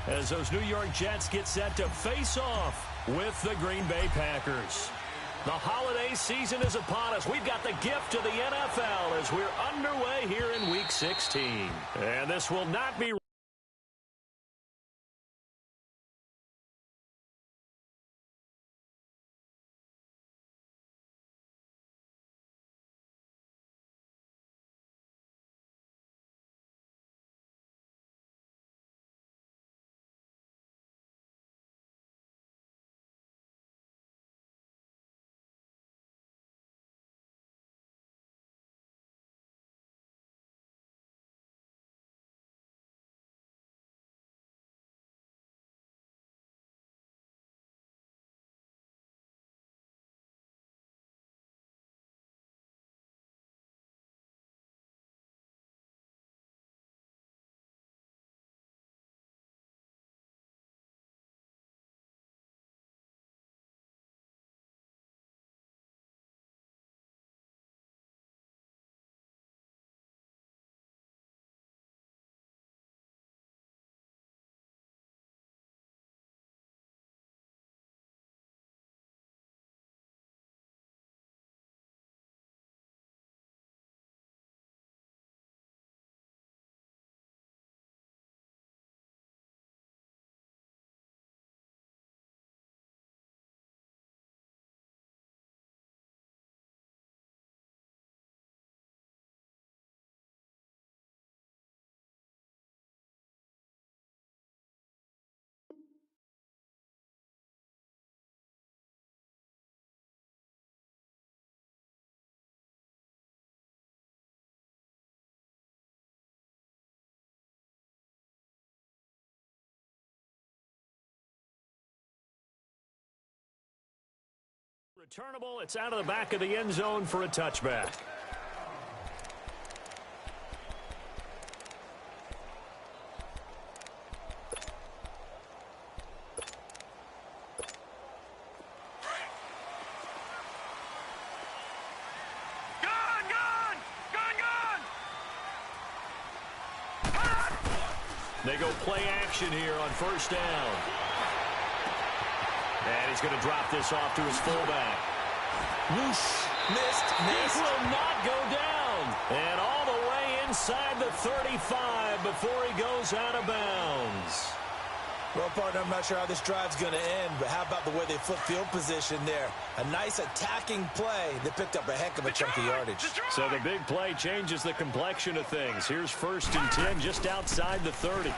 as those New York Jets get set to face off with the Green Bay Packers. The holiday season is upon us. We've got the gift of the NFL as we're underway here in Week 16. And this will not be... Returnable, it's out of the back of the end zone for a touchback. They go play action here on first down. And he's going to drop this off to his fullback. Whoosh. Missed. He will not go down. And all the way inside the 35 before he goes out of bounds. Well, partner, I'm not sure how this drive's going to end, but how about the way they flip field position there? A nice attacking play. They picked up a heck of a chunk of yardage. So the big play changes the complexion of things. Here's 1st and 10 just outside the 30.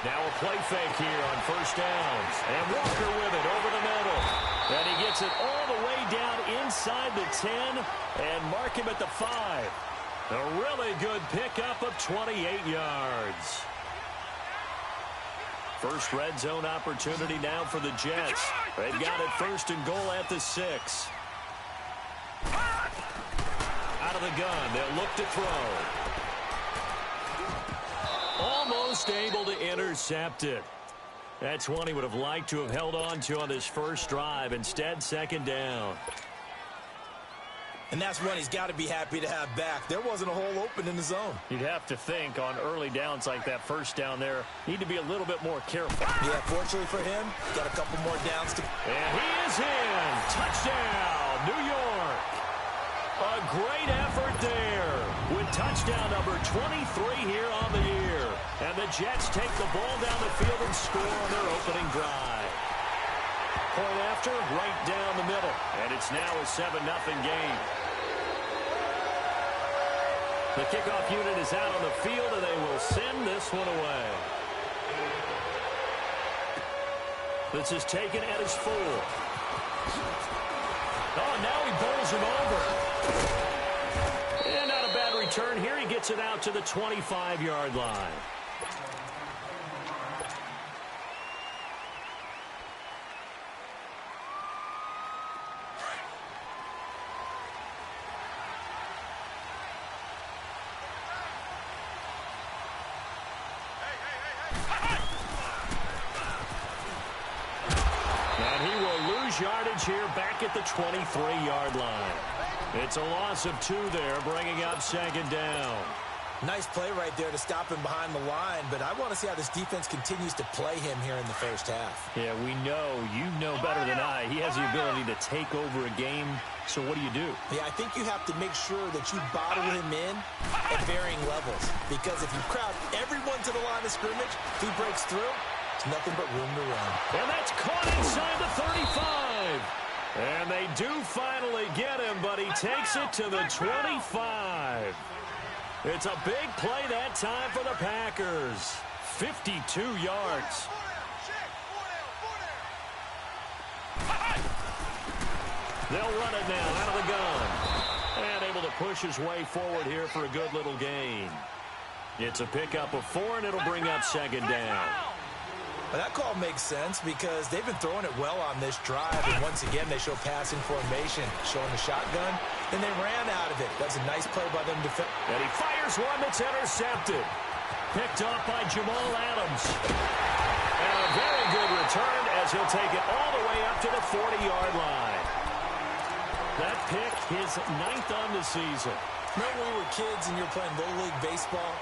Now a play fake here on first downs. And Walker with it over the middle. And he gets it all the way down inside the 10 and mark him at the 5. A really good pickup of 28 yards. First red zone opportunity now for the Jets. They've got it 1st and goal at the 6. Out of the gun, they'll look to throw. Almost able to intercept it. That's one he would have liked to have held on to on this first drive. Instead, 2nd down. And that's one he's got to be happy to have back. There wasn't a hole open in the zone. You'd have to think on early downs like that first down there, need to be a little bit more careful. Yeah, fortunately for him, got a couple more downs to... And he is in. Touchdown, New York. A great effort there with touchdown number 23 here on the year. And the Jets take the ball down the field and score on their opening drive. Point after, right down the middle. And it's now a 7-0 game. The kickoff unit is out on the field, and they will send this one away. This is taken at his 4. Oh, now he bowls him over. And not a bad return here. He gets it out to the 25-yard line. Yardage here back at the 23-yard line. It's a loss of 2 there, bringing up 2nd down. Nice play right there to stop him behind the line, but I want to see how this defense continues to play him here in the first half. Yeah, we know. You know better than I. He has the ability to take over a game. So what do you do? Yeah, I think you have to make sure that you bottle him in at varying levels. Because if you crowd everyone to the line of scrimmage, if he breaks through, it's nothing but room to run. And that's caught inside the 35. And they do finally get him, but he takes it to the 25. It's a big play that time for the Packers. 52 yards. They'll run it now out of the gun. And able to push his way forward here for a good little gain. It's a pickup of 4, and it'll bring up second down. Well, that call makes sense because they've been throwing it well on this drive. And once again, they show passing formation, showing the shotgun. Then they ran out of it. That's a nice play by them. And he fires one that's intercepted. Picked off by Jamal Adams. And a very good return as he'll take it all the way up to the 40-yard line. That pick, his 9th on the season. Remember when we were kids and you were playing Little League Baseball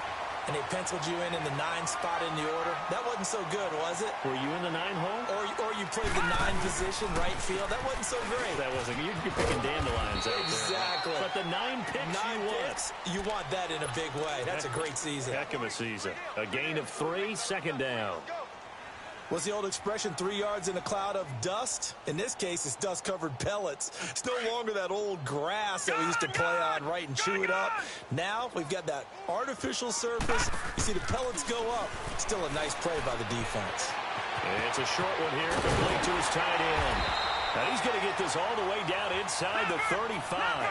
and they penciled you in the 9 spot in the order? That wasn't so good, was it? Were you in the 9 hole? Or you played the 9 position, right field? That wasn't so great. That wasn't. You're picking dandelions out exactly. There. But the 9 picks 9 picks, you want that in a big way. That's a great season. Heck of a season. A gain of 3, second down. What's the old expression, 3 yards in a cloud of dust? In this case, it's dust-covered pellets. It's no longer that old grass that we used to play on, right, and chew it up. Now we've got that artificial surface. You see the pellets go up. Still a nice play by the defense. It's a short one here, complete to his tight end. Now he's going to get this all the way down inside the 35.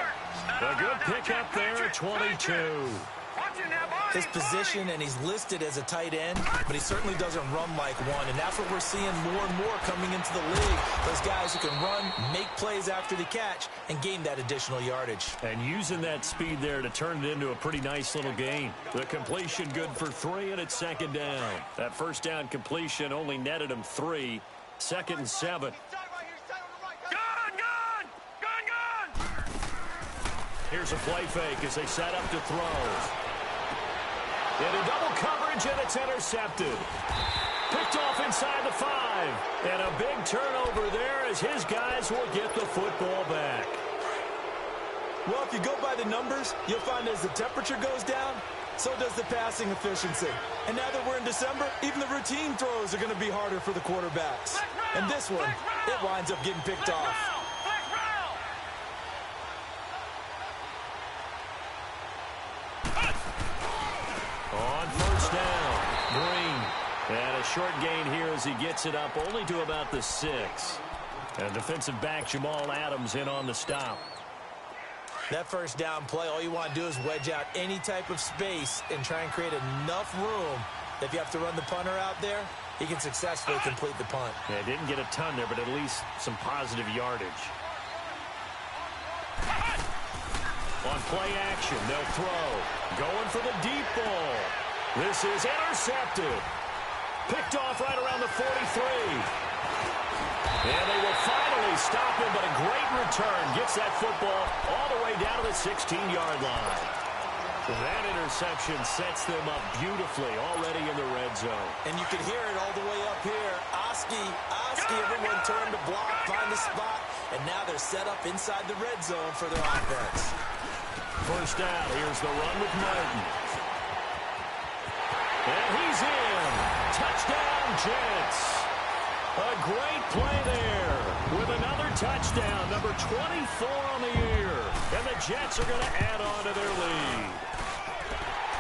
A good pickup there at 22. His position, and he's listed as a tight end, but he certainly doesn't run like one, and that's what we're seeing more and more coming into the league. Those guys who can run, make plays after the catch, and gain that additional yardage. And using that speed there to turn it into a pretty nice little gain. The completion good for 3, and it's second down. That first down completion only netted him 3. 2nd and 7. Here's a play fake as they set up to throw. Into double coverage, and it's intercepted. Picked off inside the 5. And a big turnover there as his guys will get the football back. Well, if you go by the numbers, you'll find as the temperature goes down, so does the passing efficiency. And now that we're in December, even the routine throws are going to be harder for the quarterbacks. And this one, it winds up getting picked off. On first down, Green. And a short gain here as he gets it up only to about the 6. And defensive back Jamal Adams in on the stop. That first down play, all you want to do is wedge out any type of space and try and create enough room that if you have to run the punter out there, he can successfully complete the punt. Yeah, didn't get a ton there, but at least some positive yardage. On play action, they'll throw. Going for the deep ball. This is intercepted. Picked off right around the 43. And they will finally stop him, but a great return. Gets that football all the way down to the 16-yard line. That interception sets them up beautifully already in the red zone. And you can hear it all the way up here. Oski, everyone turned to block, find the spot, and now they're set up inside the red zone for their offense. First down, here's the run with Martin. And he's in. Touchdown, Jets. A great play there with another touchdown, number 24 on the year. And the Jets are going to add on to their lead.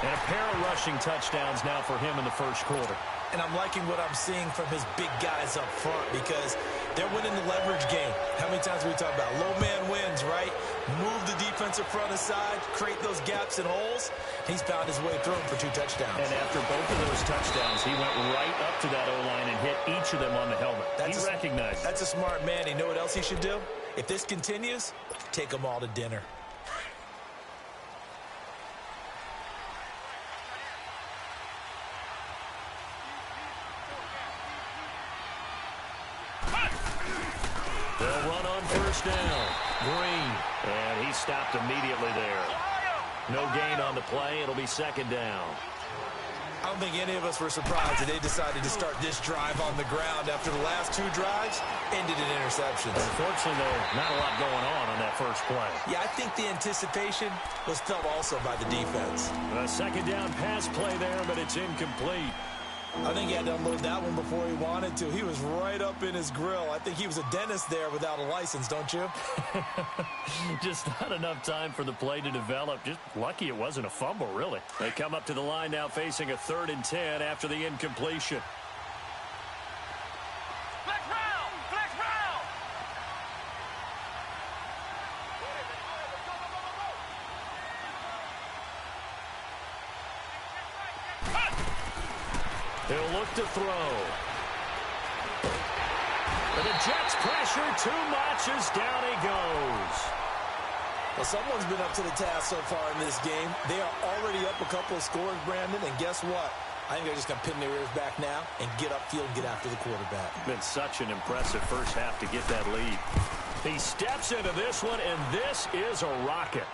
And a pair of rushing touchdowns now for him in the first quarter. And I'm liking what I'm seeing from his big guys up front because they're winning the leverage game. How many times we talk about low man wins, right? Move the defensive front aside, create those gaps and holes. He's found his way through them for 2 touchdowns. And after both of those touchdowns, he went right up to that O-line and hit each of them on the helmet. He recognized it. That's a smart man. You know what else he should do? If this continues, take them all to dinner. They'll run on first down. Green. And he stopped immediately there. No gain on the play. It'll be second down. I don't think any of us were surprised that they decided to start this drive on the ground after the last 2 drives ended in interceptions. Unfortunately, though, not a lot going on that first play. Yeah, I think the anticipation was felt also by the defense. A second down pass play there, but it's incomplete. I think he had to unload that one before he wanted to. He was right up in his grill. I think he was a dentist there without a license, don't you? Just not enough time for the play to develop. Just lucky it wasn't a fumble, really. They come up to the line now facing a 3rd and 10 after the incompletion. Flex round! Flex round! He'll look to throw. And the Jets pressure too much as down he goes. Well, someone's been up to the task so far in this game. They are already up a couple of scores, Brandon, and guess what? I think they're just going to pin their ears back now and get upfield and get after the quarterback. Been such an impressive first half to get that lead. He steps into this one, and this is a rocket.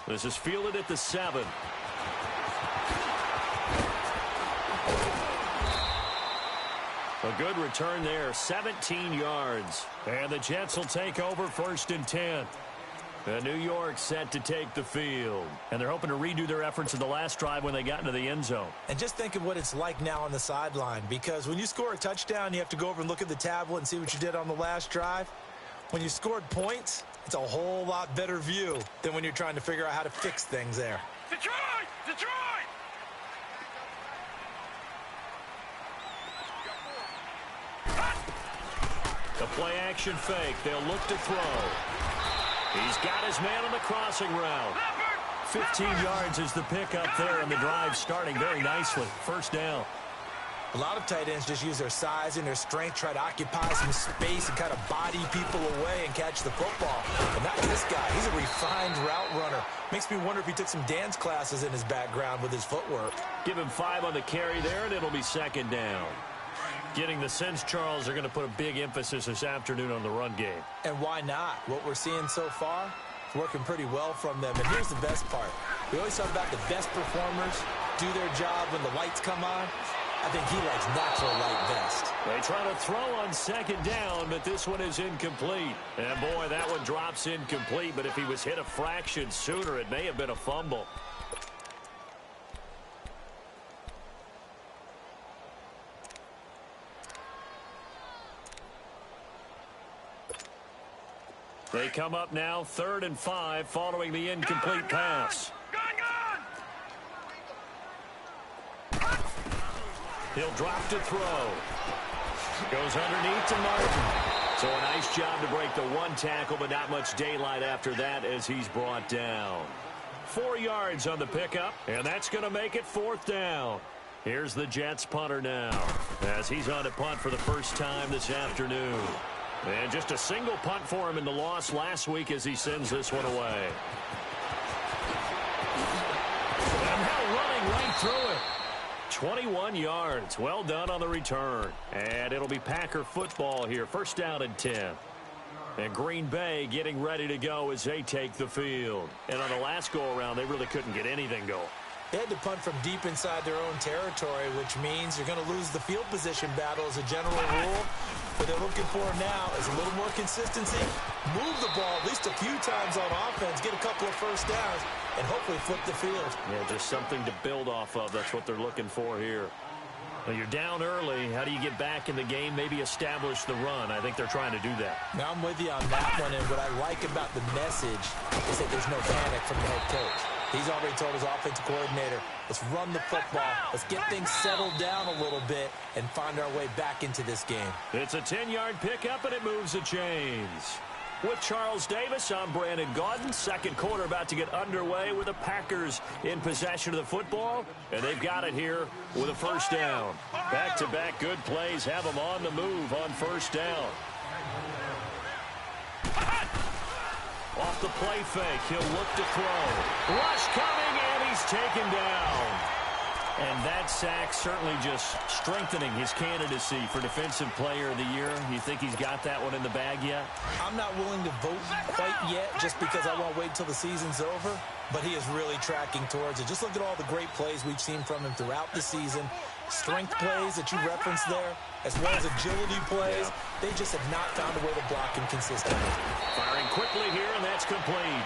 This is fielded at the 7. A good return there, 17 yards. And the Jets will take over 1st and 10. And New York set to take the field. And they're hoping to redo their efforts in the last drive when they got into the end zone. And just think of what it's like now on the sideline, because when you score a touchdown, you have to go over and look at the tablet and see what you did on the last drive. When you scored points, it's a whole lot better view than when you're trying to figure out how to fix things there. Detroit! Detroit! The play-action fake. They'll look to throw. He's got his man on the crossing route. 15 yards is the pickup there, and the drive starting very nicely. 1st down. A lot of tight ends just use their size and their strength, try to occupy some space and kind of body people away and catch the football. But not this guy. He's a refined route runner. Makes me wonder if he took some dance classes in his background with his footwork. Give him 5 on the carry there, and it'll be 2nd down. Getting the sense, Charles, they're going to put a big emphasis this afternoon on the run game. And why not? What we're seeing so far is working pretty well from them. And here's the best part. We always talk about the best performers do their job when the lights come on. I think he likes natural light best. They try to throw on 2nd down, but this one is incomplete. And, boy, that one drops incomplete. But if he was hit a fraction sooner, it may have been a fumble. They come up now 3rd and 5 following the incomplete pass. He'll drop to throw. Goes underneath to Martin. So a nice job to break the 1 tackle, but not much daylight after that as he's brought down. 4 yards on the pickup, and that's going to make it 4th down. Here's the Jets punter now as he's on to punt for the first time this afternoon. And just a single punt for him in the loss last week as he sends this one away. And now running right through it. 21 yards. Well done on the return. And it'll be Packer football here. 1st down and 10. And Green Bay getting ready to go as they take the field. And on the last go-around, they really couldn't get anything going. They had to punt from deep inside their own territory, which means you're going to lose the field position battle as a general rule. What they're looking for now is a little more consistency, move the ball at least a few times on offense, get a couple of 1st downs, and hopefully flip the field. Yeah, just something to build off of. That's what they're looking for here. Well, you're down early. How do you get back in the game, maybe establish the run? I think they're trying to do that. Now, I'm with you on that one, and what I like about the message is that there's no panic from the head coach. He's already told his offensive coordinator, let's run the football, let's get things settled down a little bit and find our way back into this game. It's a 10-yard pickup, and it moves the chains. With Charles Davis, I'm Brandon Gaudin. 2nd quarter about to get underway with the Packers in possession of the football, and they've got it here with a 1st down. Back-to-back good plays have them on the move on 1st down. Off the play fake, he'll look to throw. Rush coming, and he's taken down. And that sack certainly just strengthening his candidacy for Defensive Player of the Year. You think he's got that one in the bag yet? I'm not willing to vote quite yet just because I won't wait until the season's over. But he is really tracking towards it. Just look at all the great plays we've seen from him throughout the season. Strength plays that you referenced there, as well as agility plays. They just have not found a way to block him consistently. Firing quickly here, and that's complete.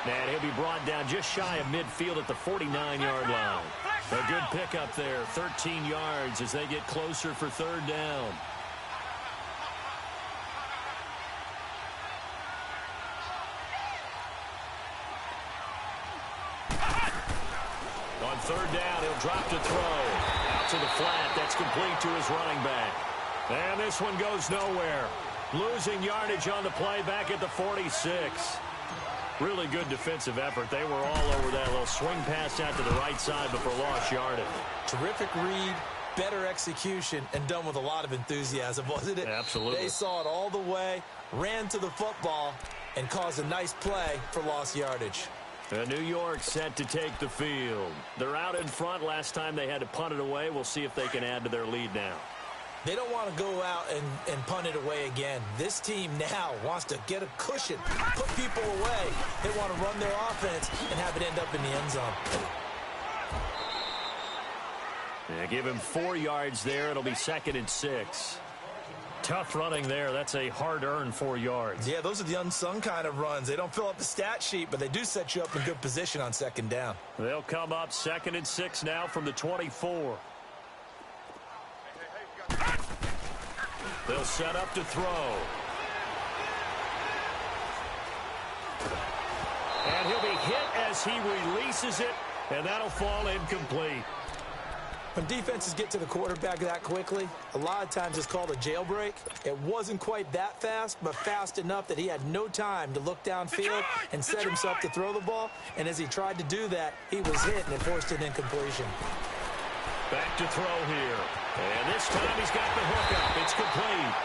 And he'll be brought down just shy of midfield at the 49-yard line. A good pickup there, 13 yards as they get closer for third down. On third down, he'll drop to throw. Out to the flat. That's complete to his running back. And this one goes nowhere. Losing yardage on the play back at the 46. Really good defensive effort. They were all over that little swing pass out to the right side before lost yardage. Terrific read, better execution, and done with a lot of enthusiasm, wasn't it? Absolutely. They saw it all the way, ran to the football, and caused a nice play for lost yardage. New York set to take the field. They're out in front. Last time they had to punt it away. We'll see if they can add to their lead now. They don't want to go out and punt it away again. This team now wants to get a cushion, put people away. They want to run their offense and have it end up in the end zone. Yeah, give him 4 yards there. It'll be 2nd and 6. Tough running there. That's a hard-earned 4 yards. Yeah, those are the unsung kind of runs. They don't fill up the stat sheet, but they do set you up in good position on second down. They'll come up 2nd and 6 now from the 24. They'll set up to throw. And he'll be hit as he releases it, and that'll fall incomplete. When defenses get to the quarterback that quickly, a lot of times it's called a jailbreak. It wasn't quite that fast, but fast enough that he had no time to look downfield and set himself to throw the ball. And as he tried to do that, he was hit and it forced an incompletion. Back to throw here. And this time he's got the hook up. It's complete.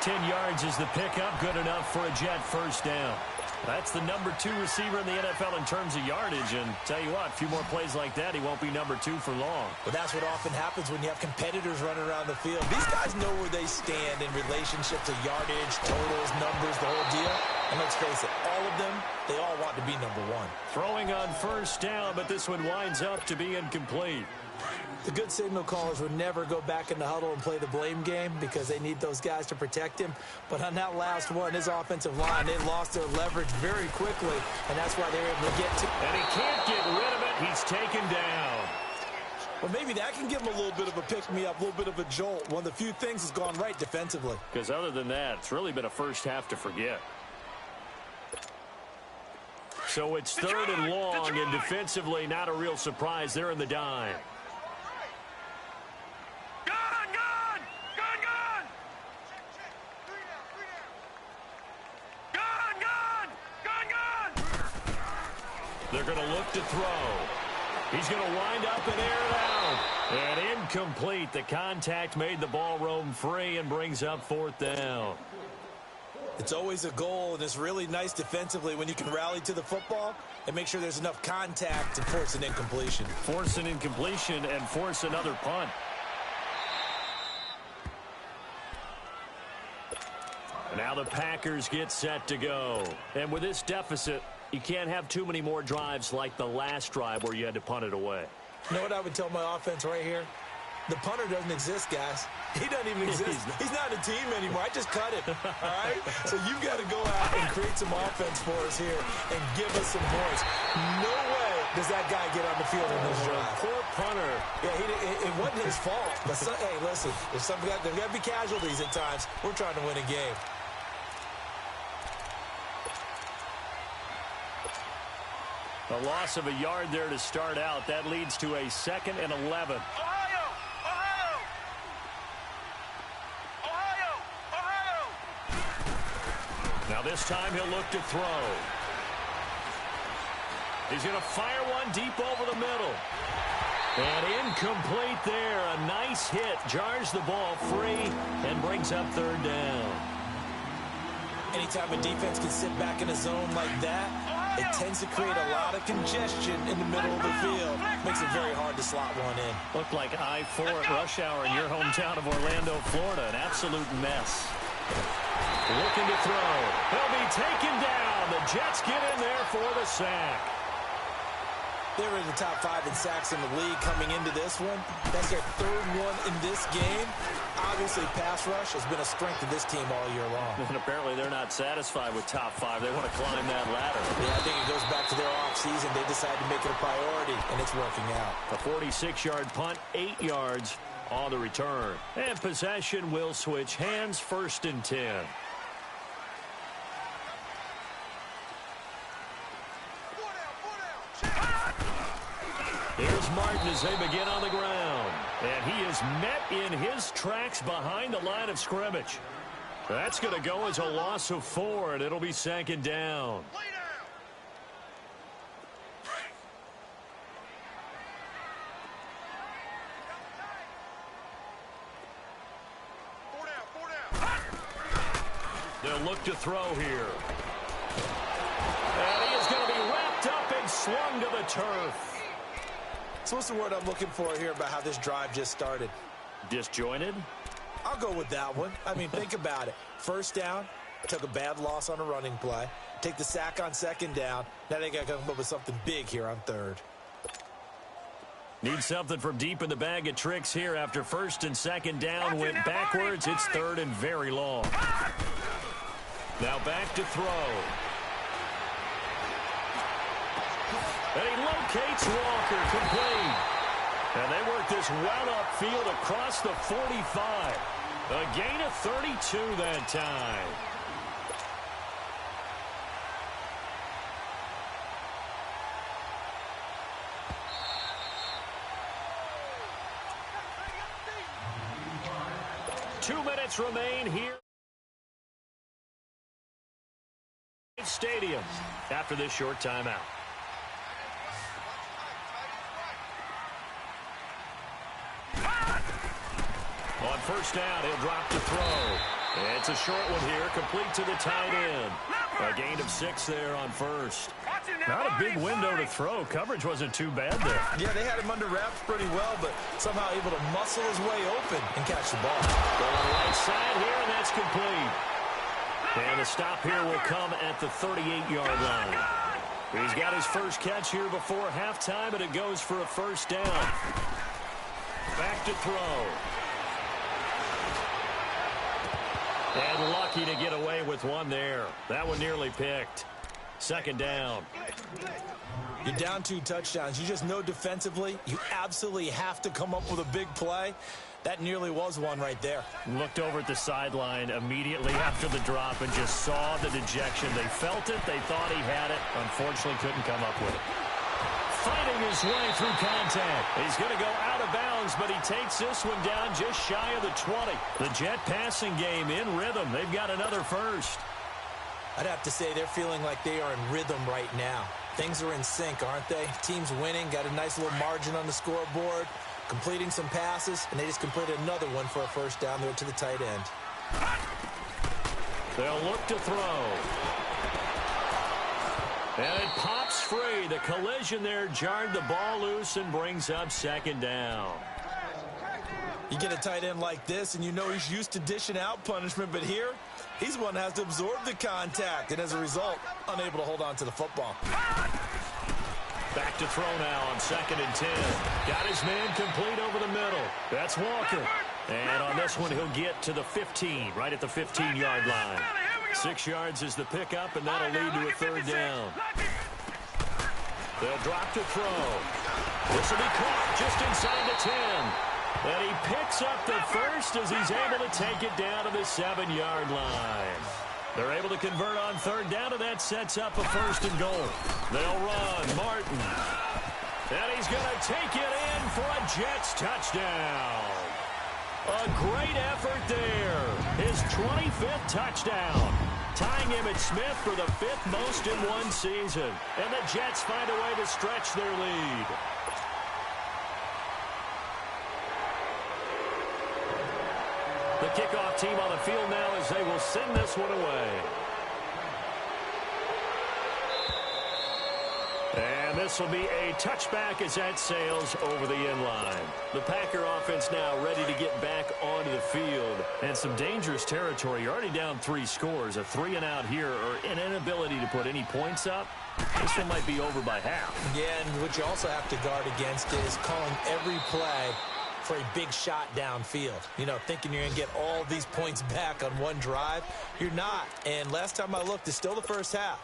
10 yards is the pickup. Good enough for a Jet first down. That's the number 2 receiver in the NFL in terms of yardage. And tell you what, a few more plays like that, he won't be number 2 for long. But that's what often happens when you have competitors running around the field. These guys know where they stand in relationship to yardage, totals, numbers, the whole deal. And let's face it, all of them, they all want to be number 1. Throwing on first down, but this one winds up to be incomplete. The good signal callers would never go back in the huddle and play the blame game because they need those guys to protect him. But on that last one, his offensive line, they lost their leverage very quickly, and that's why they were able to get to. And he can't get rid of it. He's taken down. Well, maybe that can give him a little bit of a pick-me-up, a little bit of a jolt. One of the few things has gone right defensively. Because other than that, it's really been a first half to forget. So it's 3rd and long, and defensively, not a real surprise. They're in the dime. They're going to look to throw. He's going to wind up and air it out. And incomplete. The contact made the ball roam free and brings up 4th down. It's always a goal, and it's really nice defensively when you can rally to the football and make sure there's enough contact to force an incompletion. Force an incompletion and force another punt. Now the Packers get set to go. And with this deficit, you can't have too many more drives like the last drive where you had to punt it away. You know what I would tell my offense right here? The punter doesn't exist, guys. He doesn't even exist. He's not a team anymore. I just cut it, all right? So you've got to go out and create some offense for us here and give us some points. No way does that guy get on the field in this drive. Poor punter. Yeah, it wasn't his fault. But hey, listen, there's got to be casualties at times. We're trying to win a game. A loss of a yard there to start out. That leads to a 2nd and 11. Ohio! Now this time he'll look to throw. He's going to fire one deep over the middle. And incomplete there. A nice hit. Jars the ball free and brings up 3rd down. Anytime a defense can sit back in a zone like that, It tends to create a lot of congestion in the middle of the field. Makes it very hard to slot one in. Looked like I-4 at rush hour in your hometown of Orlando, Florida. An absolute mess. Looking to throw. They'll be taken down. The Jets get in there for the sack. They were in the top 5 in sacks in the league coming into this one. That's their 3rd one in this game. Obviously, pass rush has been a strength of this team all year long. And apparently they're not satisfied with top 5. They want to climb that ladder. Yeah, I think it goes back to their offseason. They decided to make it a priority, and it's working out. A 46-yard punt, 8 yards on the return. And possession will switch hands, 1st and 10. Here's Martin as they begin on the ground. And he is met in his tracks behind the line of scrimmage. That's going to go as a loss of 4, and it'll be 2nd down. They'll look to throw here. And he is going to be wrapped up and slung to the turf. So what's the word I'm looking for here about how this drive just started? Disjointed? I'll go with that one. I mean, think about it. 1st down, took a bad loss on a running play. Take the sack on 2nd down. Now they got to come up with something big here on 3rd. Need something from deep in the bag of tricks here after 1st and 2nd down went backwards. It's 3rd and very long. Now back to throw. And he locates Walker, complete. And they work this well upfield across the 45. A gain of 32 that time. Two minutes remain here. Stadium after this short timeout. On 1st down, he'll drop to throw. It's a short one here, complete to the tight end. A gain of 6 there on 1st. Not a big window to throw. Coverage wasn't too bad there. Yeah, they had him under wraps pretty well, but somehow able to muscle his way open and catch the ball. Going right side here, and that's complete. And the stop here will come at the 38-yard line. He's got his first catch here before halftime, and it goes for a 1st down. Back to throw. And lucky to get away with one there. That one nearly picked. 2nd down. You're down 2 touchdowns. You just know defensively you absolutely have to come up with a big play. That nearly was one right there. Looked over at the sideline immediately after the drop and just saw the dejection. They felt it. They thought he had it. Unfortunately, couldn't come up with it. Fighting his way through contact. He's going to go out of bounds, but he takes this one down just shy of the 20. The Jet passing game in rhythm. They've got another 1st. I'd have to say they're feeling like they are in rhythm right now. Things are in sync, aren't they? Team's winning, got a nice little margin on the scoreboard, completing some passes, and they just completed another one for a 1st down there to the tight end. They'll look to throw. And it pops free. The collision there jarred the ball loose and brings up 2nd down. You get a tight end like this, and you know he's used to dishing out punishment, but here, he's one that has to absorb the contact, and as a result, unable to hold on to the football. Back to throw now on 2nd and 10. Got his man complete over the middle. That's Walker. And on this one, he'll get to the 15, right at the 15-yard line. 6 yards is the pickup, and that'll lead to a 3rd down. They'll drop to throw. This will be caught just inside the 10. And he picks up the 1st as he's able to take it down to the 7-yard line. They're able to convert on 3rd down, and that sets up a 1st and goal. They'll run. Martin. And he's going to take it in for a Jets touchdown. A great effort there. His 25th touchdown. Tying Emmitt Smith for the 5th most in one season. And the Jets find a way to stretch their lead. The kickoff team on the field now as they will send this one away. this will be a touchback as that sails over the end line. The Packer offense now ready to get back onto the field. And some dangerous territory. You're already down 3 scores. A 3-and-out here or an inability to put any points up. This one might be over by half. Yeah, and what you also have to guard against is calling every play for a big shot downfield. You know, thinking you're going to get all these points back on one drive. You're not. And last time I looked, it's still the first half.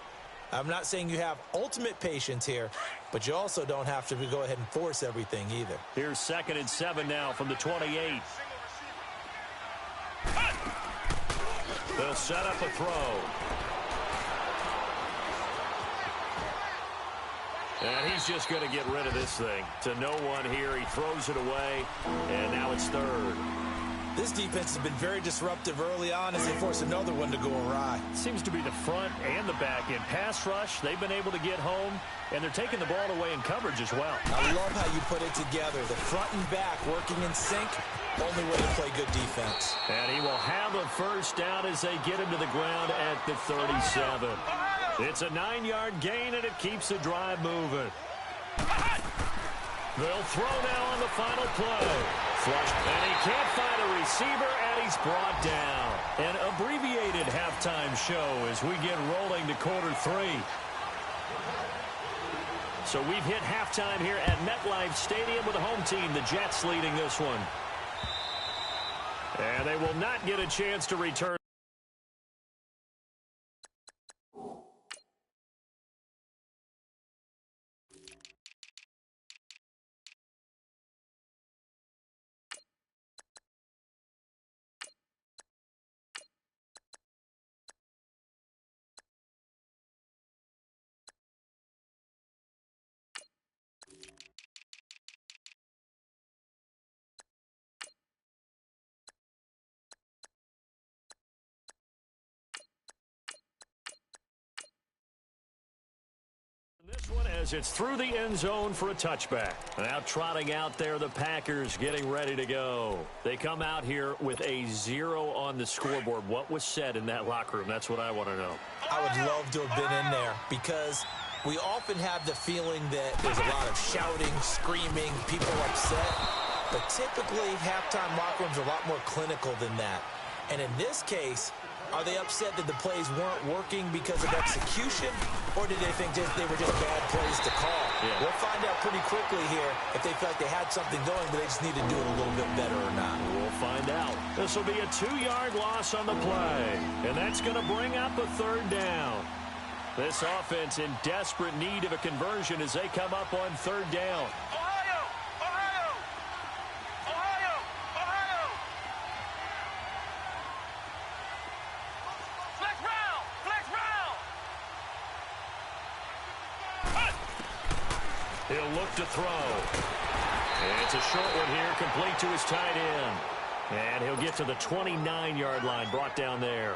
I'm not saying you have ultimate patience here, but you also don't have to go ahead and force everything either. Here's 2nd and 7 now from the 28. They'll set up a throw. And he's just going to get rid of this thing. To no one here. He throws it away, and now it's 3rd. This defense has been very disruptive early on as they force another one to go awry. Seems to be the front and the back end. Pass rush, they've been able to get home, and they're taking the ball away in coverage as well. I love how you put it together. The front and back working in sync, only way to play good defense. And he will have a first down as they get him to the ground at the 37. It's a 9-yard gain, and it keeps the drive moving. They'll throw now on the final play. Flush, and he can't find a receiver, and he's brought down. An abbreviated halftime show as we get rolling to quarter 3. So we've hit halftime here at MetLife Stadium with the home team, the Jets, leading this one. And they will not get a chance to return. This one as it's through the end zone for a touchback. Now trotting out there, the Packers getting ready to go. They come out here with a 0 on the scoreboard. What was said in that locker room? That's what I want to know. I would love to have been in there because we often have the feeling that there's a lot of shouting, screaming, people upset. But typically, halftime locker rooms are a lot more clinical than that. And in this case, are they upset that the plays weren't working because of execution, or did they think they were just bad plays to call? Yeah. We'll find out pretty quickly here if they felt like they had something going, but they just need to do it a little bit better or not. We'll find out. This will be a 2-yard loss on the play, and that's going to bring up a 3rd down. This offense in desperate need of a conversion as they come up on 3rd down. He'll look to throw. And it's a short one here, complete to his tight end. And he'll get to the 29-yard line, brought down there.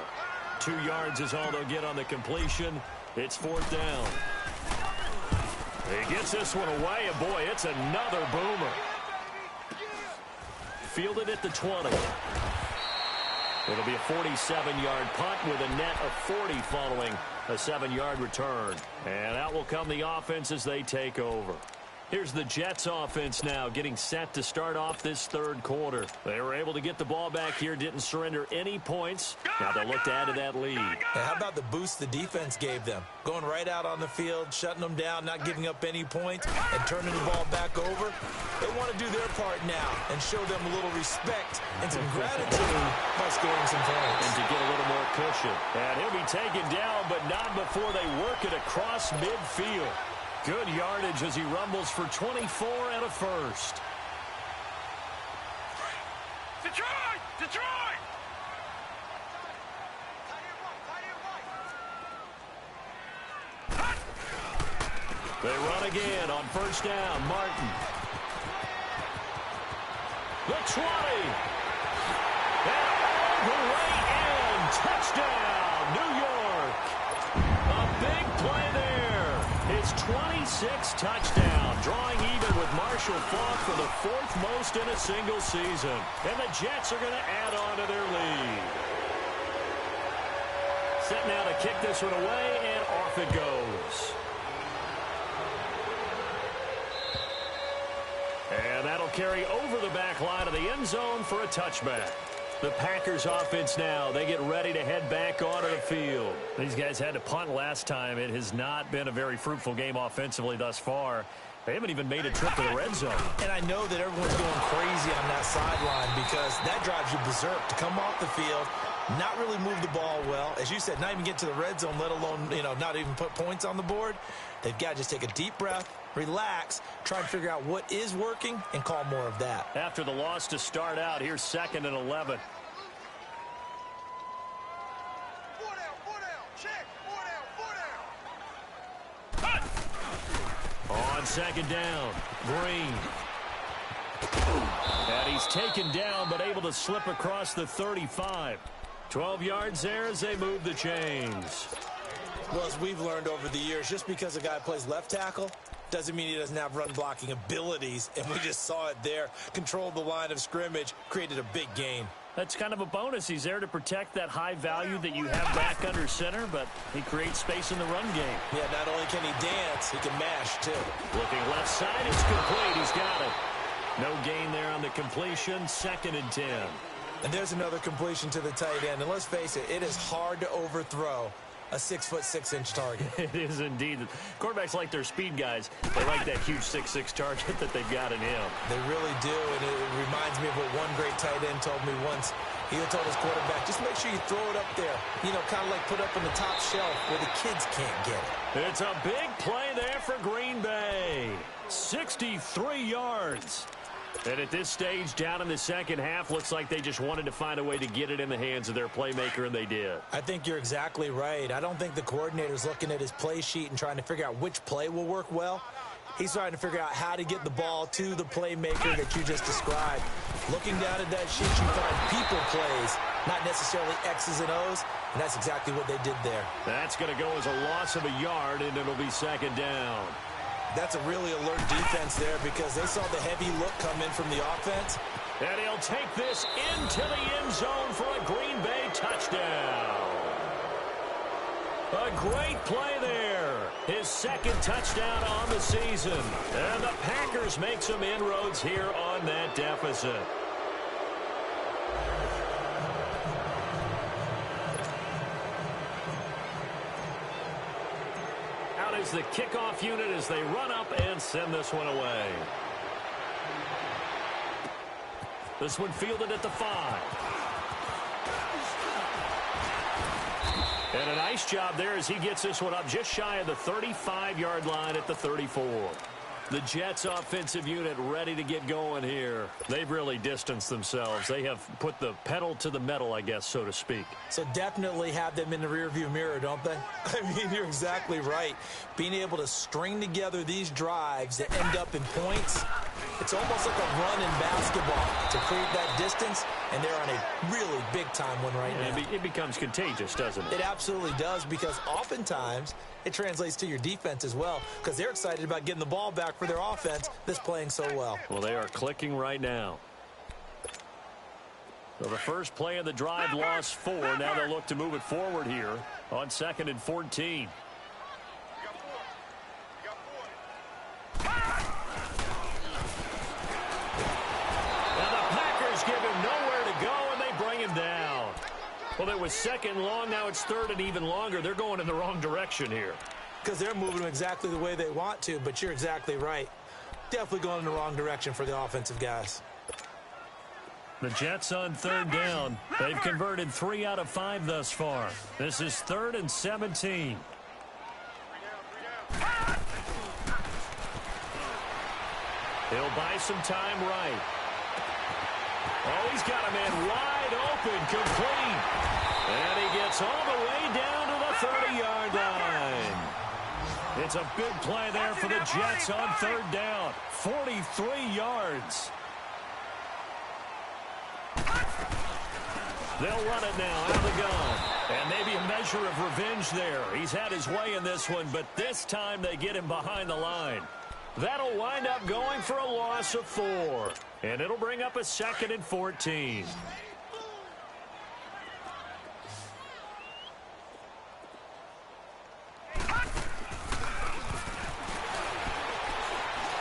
2 yards is all they'll get on the completion. It's 4th down. He gets this one away, and boy, it's another boomer. Fielded at the 20. It'll be a 47-yard punt with a net of 40 following a 7-yard return. And out will come the offense as they take over. Here's the Jets offense now getting set to start off this 3rd quarter. They were able to get the ball back here, didn't surrender any points. Now they'll look to add to that lead. And how about the boost the defense gave them? Going right out on the field, shutting them down, not giving up any points, and turning the ball back over. They want to do their part now and show them a little respect and some gratitude by scoring some points. And to get a little more cushion. And he'll be taken down, but not before they work it across midfield. Good yardage as he rumbles for 24 and a first. Detroit! Detroit! They run again on 1st down. Martin. The 20. And all the way in. Touchdown, New York. A big play there. His 26th touchdown, drawing even with Marshall Faulk for the 4th most in a single season. And the Jets are going to add on to their lead. Set now to kick this one away, and off it goes. carry over the back line of the end zone for a touchback. The Packers offense now, they get ready to head back onto the field. These guys had to punt last time. It has not been a very fruitful game offensively thus far. They haven't even made a trip to the red zone. And I know that everyone's going crazy on that sideline because that drives you berserk to come off the field, not really move the ball well. As you said, not even get to the red zone, let alone, not even put points on the board. They've got to just take a deep breath, relax, try and figure out what is working, and call more of that. After the loss to start out, here's 2nd and 11. On 2nd down, Green. And he's taken down, but able to slip across the 35. 12 yards there as they move the chains. Well, as we've learned over the years, just because a guy plays left tackle doesn't mean he doesn't have run blocking abilities, and we just saw it there. Controlled the line of scrimmage, created a big gain. That's kind of a bonus. He's there to protect that high value that you have back under center, but he creates space in the run game. Yeah, not only can he dance, he can mash, too. Looking left side, it's complete. He's got it. No gain there on the completion, 2nd and 10. And there's another completion to the tight end. And let's face it, it is hard to overthrow a 6'6" target. It is indeed. Quarterbacks like their speed guys. They like that huge 6'6" target that they've got in him. They really do, and it reminds me of what one great tight end told me once. He told his quarterback, just make sure you throw it up there. Kind of like put up in the top shelf where the kids can't get it. It's a big play there for Green Bay. 63 yards. And at this stage, down in the second half, looks like they just wanted to find a way to get it in the hands of their playmaker, and they did. I think you're exactly right. I don't think the coordinator's looking at his play sheet and trying to figure out which play will work well. He's trying to figure out how to get the ball to the playmaker that you just described. Looking down at that sheet, you find people plays, not necessarily X's and O's, and that's exactly what they did there. That's going to go as a loss of a yard, and it'll be 2nd down. That's a really alert defense there because they saw the heavy look come in from the offense. And he'll take this into the end zone for a Green Bay touchdown. A great play there. His 2nd touchdown on the season. And the Packers make some inroads here on that deficit. Out is the kickoff unit as they run up and send this one away. This one fielded at the 5. And a nice job there as he gets this one up just shy of the 35-yard line at the 34. The Jets offensive unit ready to get going here. They've really distanced themselves. They have put the pedal to the metal, I guess, so to speak. So definitely have them in the rearview mirror, don't they? I mean, you're exactly right. Being able to string together these drives that end up in points, it's almost like a run in basketball to create that distance, and they're on a really big-time one right now. It becomes contagious, doesn't it? It absolutely does, because oftentimes it translates to your defense as well, because they're excited about getting the ball back for their offense that's playing so well. Well, they are clicking right now. So the first play of the drive lost 4. Now they'll look to move it forward here on 2nd and 14. Give him nowhere to go, and they bring him down. Well, it was 2nd long. Now it's 3rd and even longer. They're going in the wrong direction here. Because they're moving them exactly the way they want to, but you're exactly right. Definitely going in the wrong direction for the offensive guys. The Jets on 3rd down. They've converted 3 out of 5 thus far. This is 3rd and 17. He'll buy some time right. Oh, he's got a man wide open, complete. And he gets all the way down to the 30-yard line. It's a big play there for the Jets on 3rd down. 43 yards. They'll run it now out of the gun. And maybe a measure of revenge there. He's had his way in this one, but this time they get him behind the line. That'll wind up going for a loss of 4. And it'll bring up a 2nd and 14.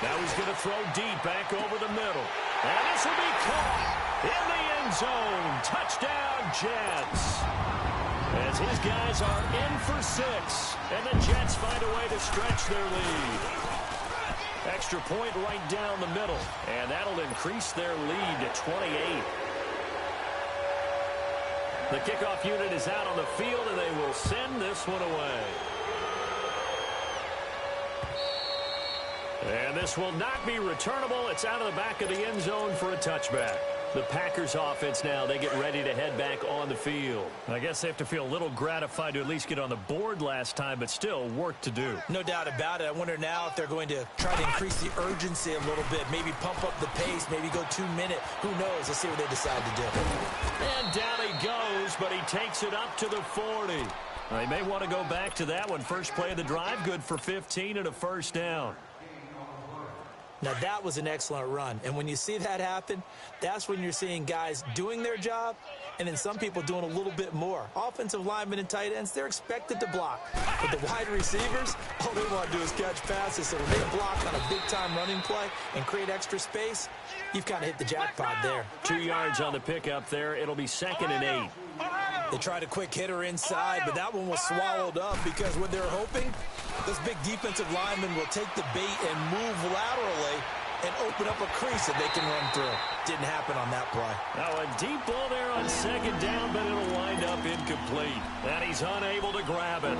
Now he's He's going to throw deep back over the middle. And this will be caught in the end zone. Touchdown, Jets. As his guys are in for 6. And the Jets find a way to stretch their lead. Extra point right down the middle. And that'll increase their lead to 28. The kickoff unit is out on the field, and they will send this one away. And this will not be returnable. It's out of the back of the end zone for a touchback. The Packers offense now, they get ready to head back on the field. I guess they have to feel a little gratified to at least get on the board last time, but still work to do. No doubt about it. I wonder now if they're going to try to increase the urgency a little bit, maybe pump up the pace, maybe go 2-minute. Who knows? Let's see what they decide to do. And down he goes, but he takes it up to the 40. They may want to go back to that one. First play of the drive, good for 15 and a first down. Now, that was an excellent run. And when you see that happen, that's when you're seeing guys doing their job and then some people doing a little bit more. Offensive linemen and tight ends, they're expected to block. But the wide receivers, all they want to do is catch passes. So when they block on a big-time running play and create extra space, you've kind of hit the jackpot there. 2 yards on the pickup there. It'll be 2nd and 8. They tried a quick hitter inside, but that one was swallowed up because what they're hoping, this big defensive lineman will take the bait and move laterally and open up a crease that they can run through. Didn't happen on that play. Now a deep ball there on 2nd down, but it'll wind up incomplete. And he's unable to grab it.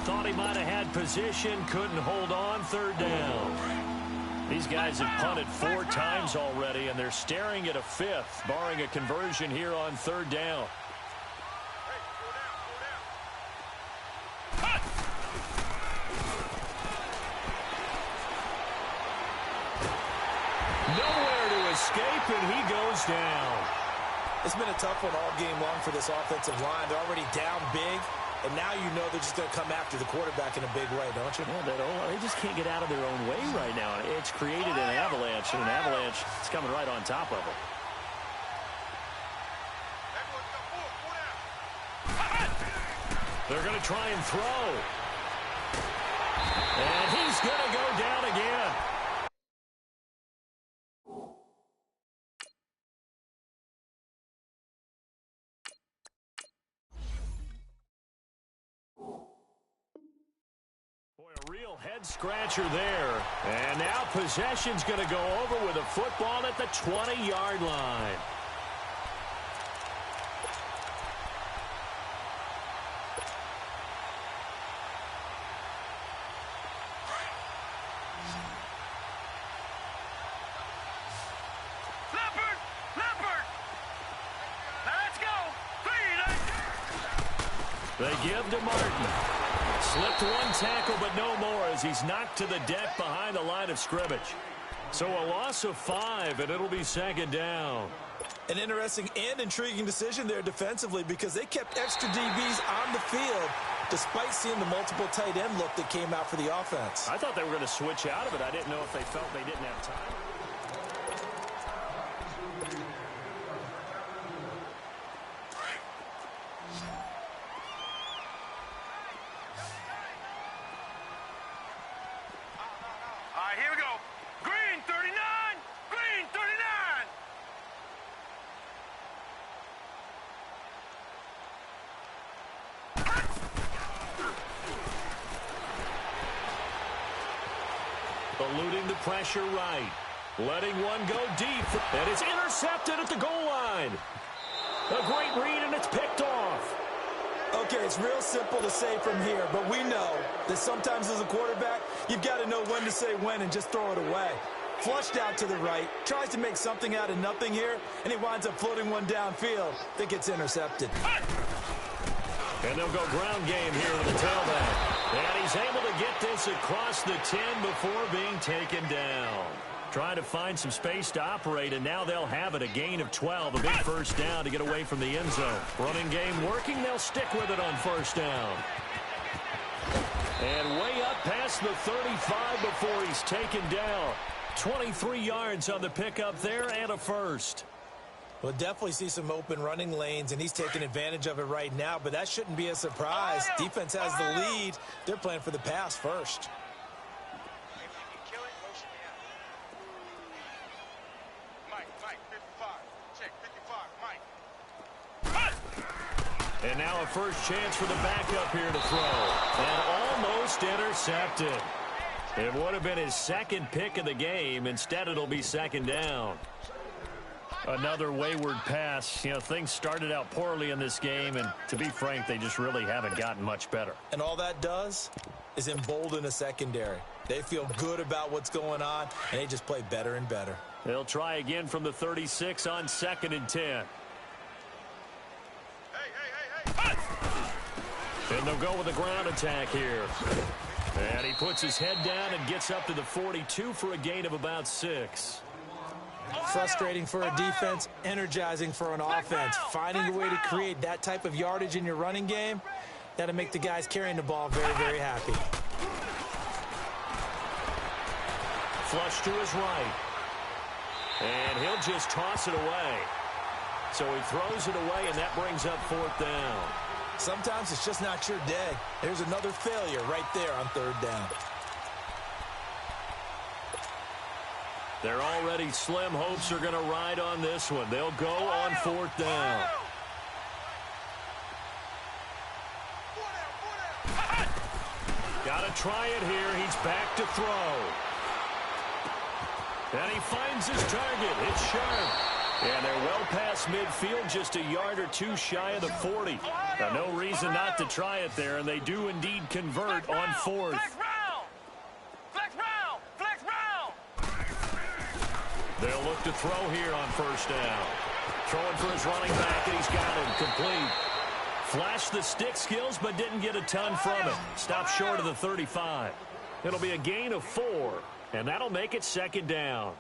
Thought he might have had position, couldn't hold on. 3rd down. These guys have punted 4 times already, and they're staring at a 5th, barring a conversion here on 3rd down. Nowhere to escape, and he goes down. It's been a tough one all game long for this offensive line. They're already down big, and now you know they're just going to come after the quarterback in a big way, don't you? Yeah, they just can't get out of their own way right now. It's created an avalanche, and an avalanche is coming right on top of them. They're going to try and throw. And he's going to go down again. Boy, a real head-scratcher there. And now possession's going to go over with a football at the 20-yard line. They give to Martin. Slipped one tackle, but no more as he's knocked to the deck behind the line of scrimmage. So a loss of 5, and it'll be 2nd down. An interesting and intriguing decision there defensively because they kept extra DBs on the field despite seeing the multiple tight end look that came out for the offense. I thought they were going to switch out of it. I didn't know if they felt they didn't have time. Eluding the pressure right. Letting one go deep. And it's intercepted at the goal line. A great read, and it's picked off. Okay, it's real simple to say from here, but we know that sometimes as a quarterback, you've got to know when to say when and just throw it away. Flushed out to the right, tries to make something out of nothing here, and he winds up floating one downfield that gets intercepted. And they'll go ground game here with the tailback. And he's able to get this across the 10 before being taken down. Trying to find some space to operate, and now they'll have it. A gain of 12, a big first down to get away from the end zone. Running game working, they'll stick with it on first down. And way up past the 35 before he's taken down. 23 yards on the pickup there and a first. We'll definitely see some open running lanes, and he's taking advantage of it right now, but that shouldn't be a surprise. Defense has the lead. They're playing for the pass first. And now a first chance for the backup here to throw. And almost intercepted. It would have been his second pick of the game. Instead, it'll be second down. Another wayward pass. You know, things started out poorly in this game, and to be frank, they just really haven't gotten much better. And all that does is embolden a secondary. They feel good about what's going on, and they just play better and better. They'll try again from the 36 on 2nd and 10. And they'll go with a ground attack here. And he puts his head down and gets up to the 42 for a gain of about 6. Frustrating for a defense, energizing for an offense. Finding a way to create that type of yardage in your running game, that'll make the guys carrying the ball very, very happy. Flush to his right. And he'll just toss it away. So he throws it away, and that brings up 4th down. Sometimes it's just not your day. There's another failure right there on 3rd down. Their already slim hopes are going to ride on this one. They'll go on 4th down. Got to try it here. He's back to throw. And he finds his target. It's sharp. And they're well past midfield, just a yard or two shy of the 40. Now, no reason not to try it there, and they do indeed convert on 4th. They'll look to throw here on 1st down. Throwing for his running back, and he's got him complete. Flashed the stick skills, but didn't get a ton from it. Stopped short of the 35. It'll be a gain of 4, and that'll make it 2nd down.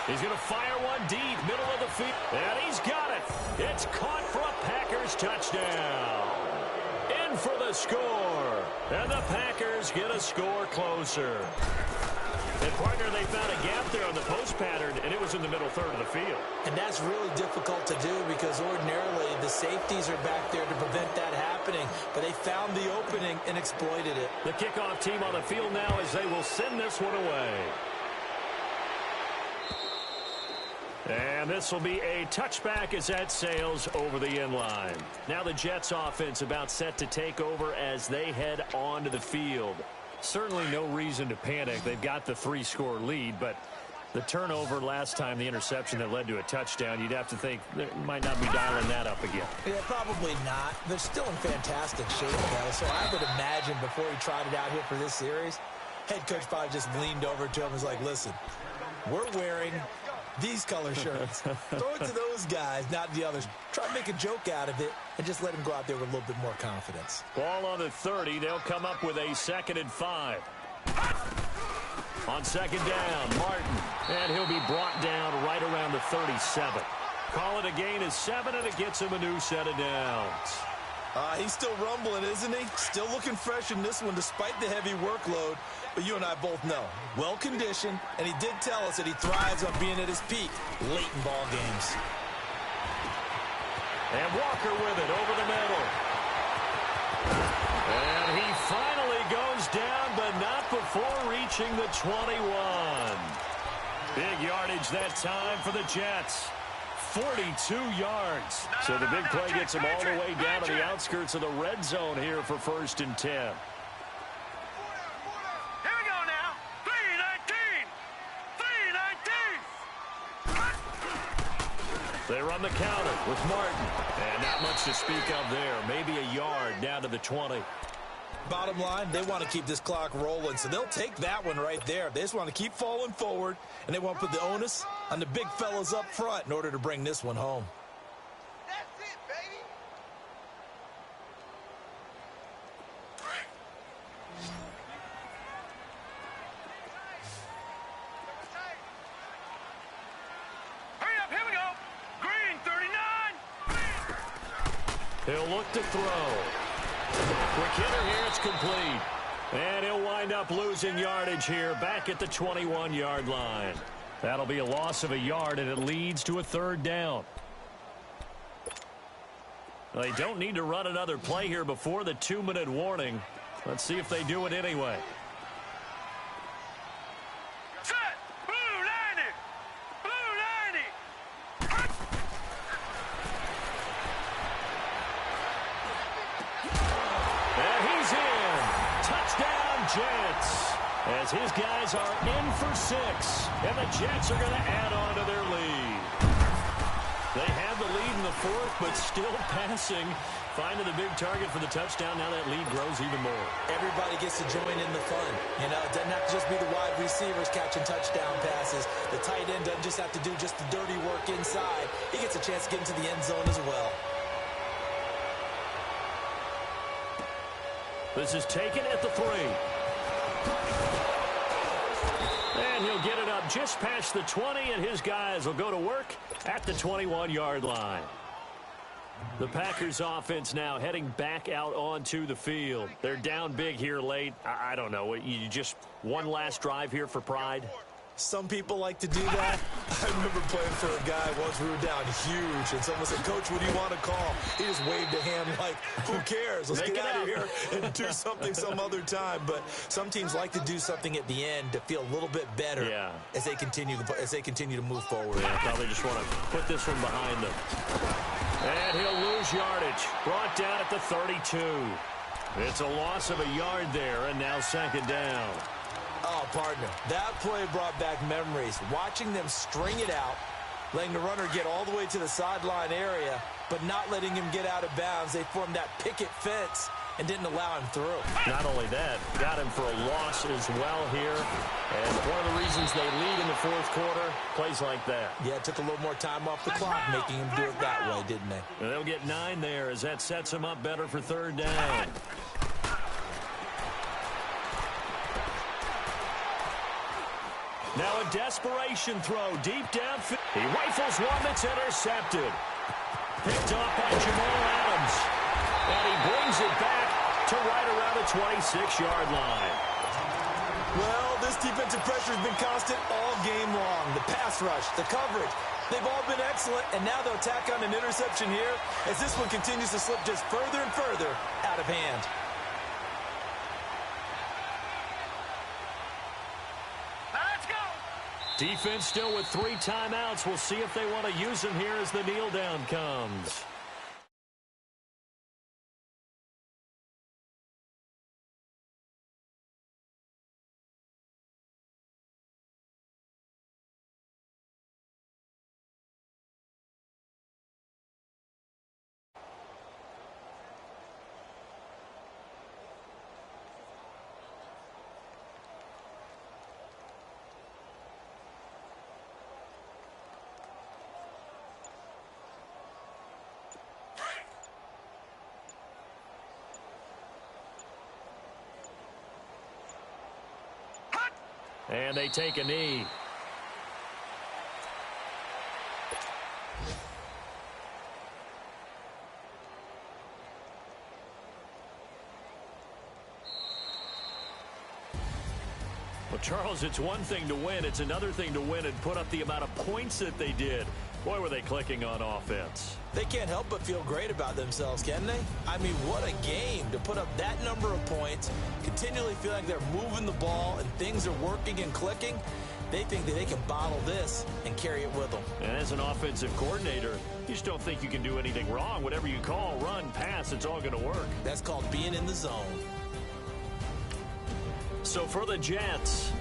He's going to fire one deep, middle of the field. And he's got it. It's caught for a Packers touchdown. In for the score. And the Packers get a score closer. And, partner, they found a gap there on the post pattern, and it was in the middle third of the field. And that's really difficult to do because ordinarily the safeties are back there to prevent that happening. But they found the opening and exploited it. The kickoff team on the field now as they will send this one away. And this will be a touchback as that sails over the end line. Now the Jets offense about set to take over as they head onto the field. Certainly no reason to panic. They've got the 3-score lead, but the turnover last time, the interception that led to a touchdown, you'd have to think they might not be dialing that up again. Yeah, probably not. They're still in fantastic shape, though, so I would imagine before he tried it out here for this series, head coach probably just leaned over to him and was like, listen, we're wearing these color shirts. Throw it to those guys, not the others. Try to make a joke out of it and just let them go out there with a little bit more confidence. Ball on the 30. They'll come up with a 2nd and 5. On 2nd down, Martin. And he'll be brought down right around the 37. Call it a gain of 7, and it gets him a new set of downs. He's still rumbling, isn't he? Still looking fresh in this one despite the heavy workload. But you and I both know, well-conditioned, and he did tell us that he thrives on being at his peak late in ball games. And Walker with it over the middle. And he finally goes down, but not before reaching the 21. Big yardage that time for the Jets. 42 yards. So the big play gets him all the way down to the outskirts of the red zone here for 1st and 10. They run the counter with Martin. And not much to speak of there. Maybe a yard down to the 20. Bottom line, they want to keep this clock rolling, so they'll take that one right there. They just want to keep falling forward, and they want to put the onus on the big fellas up front in order to bring this one home. That's it, baby. Hurry up, here we go. Green, 39. He'll look to throw. Quick hitter here, it's complete. And he'll wind up losing yardage here back at the 21-yard line. That'll be a loss of a yard, and it leads to a 3rd down. They don't need to run another play here before the 2-minute warning. Let's see if they do it anyway. Set. Blue 90. Blue 90. Jets, as his guys are in for 6, and the Jets are going to add on to their lead. They had the lead in the 4th, but still passing. Finding the big target for the touchdown. Now that lead grows even more. Everybody gets to join in the fun. You know, it doesn't have to just be the wide receivers catching touchdown passes. The tight end doesn't just have to do just the dirty work inside. He gets a chance to get into the end zone as well. This is taken at the 3. And he'll get it up just past the 20, and his guys will go to work at the 21-yard line. The Packers offense now heading back out onto the field. They're down big here late. I don't know. You just one last drive here for pride? Some people like to do that. I remember playing for a guy once. We were down huge, and someone said, "Coach, what do you want to call?" He just waved a hand like, who cares? Let's get out of here and do something some other time. But some teams like to do something at the end to feel a little bit better as they continue to move forward. Yeah, probably just want to put this one behind them. And he'll lose yardage. Brought down at the 32. It's a loss of a yard there, and now 2nd down. Oh, partner, that play brought back memories. Watching them string it out, letting the runner get all the way to the sideline area, but not letting him get out of bounds. They formed that picket fence and didn't allow him through. Not only that, got him for a loss as well here. And one of the reasons they lead in the 4th quarter, plays like that. Yeah, it took a little more time off the clock, making him do it that way, didn't they? And they'll get 9 there as that sets them up better for 3rd down. Now a desperation throw deep downfield. He rifles one that's intercepted. Picked off by Jamal Adams. And he brings it back to right around the 26-yard line. Well, this defensive pressure has been constant all game long. The pass rush, the coverage, they've all been excellent. And now they'll tack on an interception here as this one continues to slip just further and further out of hand. Defense still with 3 timeouts. We'll see if they want to use them here as the kneel down comes. And they take a knee. Well, Charles, it's one thing to win. It's another thing to win and put up the amount of points that they did. Boy, were they clicking on offense. They can't help but feel great about themselves, can they? I mean, what a game to put up that number of points, continually feel like they're moving the ball and things are working and clicking. They think that they can bottle this and carry it with them. And as an offensive coordinator, you just don't think you can do anything wrong. Whatever you call, run, pass, it's all going to work. That's called being in the zone. So for the Jets,